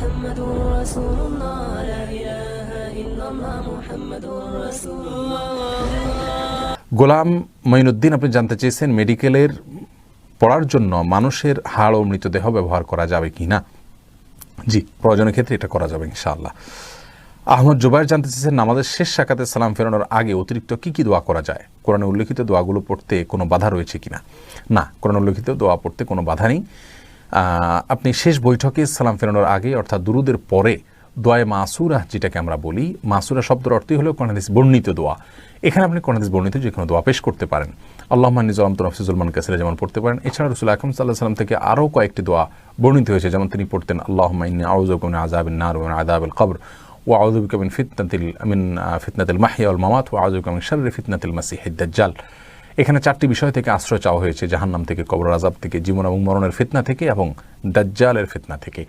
মুহাম্মাদুর রাসূলুল্লাহ লা ইলাহা ইল্লাল্লাহ মুহাম্মাদুর রাসূলুল্লাহ। গোলাম মঈনুদ্দিন, আপনি জানতে চেয়েছেন মেডিকেলের পড়ার জন্য মানুষের হাড় ও মৃতদেহ ব্যবহার করা যাবে কি না। জি, প্রয়োজনের ক্ষেত্রে এটা করা যাবে ইনশাআল্লাহ। আহমদ জুবাইর জানতে চেয়েছেন নামাজের শেষ রাকাতে সালাম ফেরানোর আগে অতিরিক্ত কি কি দোয়া করা যায়, কোরআনে উল্লেখিত দোয়াগুলো পড়তে কোনো বাধা রয়েছে কিনা। না, কোরআনে উল্লেখিত দোয়া পড়তে কোনো বাধা নেই। আপনি শেষ বৈঠকে সালাম ফেরানোর আগে অর্থাৎ দুরুদের পরে দোয়ায়ে মাসুরা যেটাকে আমরা বলি, মাসুরা শব্দের অর্থই হলো কোরআন হাদিস বর্ণিত দোয়া। এখানে আপনি কোরআন হাদিস বর্ণিত যে কোনো দোয়া পেশ করতে পারেন। আল্লাহুম্মা ইন্নী যালামতু নাফসি যুলমান কাসীরা যেমন পড়তে পারেন। এছাড়া রাসূল আকরাম সাল্লাল্লাহু আলাইহি ওয়াসাল্লাম থেকে আরও কয়েকটি দোয়া বর্ণিত হয়েছে, যেমন তিনি পড়তেন আল্লাহুম্মা ইন্নী আউযু বিকা মিন আযাবিন নার ওয়া মিন আযাবিল কবর ওয়া আউযু বিকা মিন ফিতনাতিল মাহইয়া ওয়াল মামাত ওয়া আউযু বিকা মিন শাররি ফিতনাতিল মাসিহিদ দাজ্জাল। এখানে 4টি বিষয় থেকে আশ্রয় চাওয়া হয়েছে, জাহান্নাম থেকে, কবর আযাব থেকে, জীবন এবং মরণের ফিতনা থেকে এবং দাজ্জালের ফিতনা থেকে।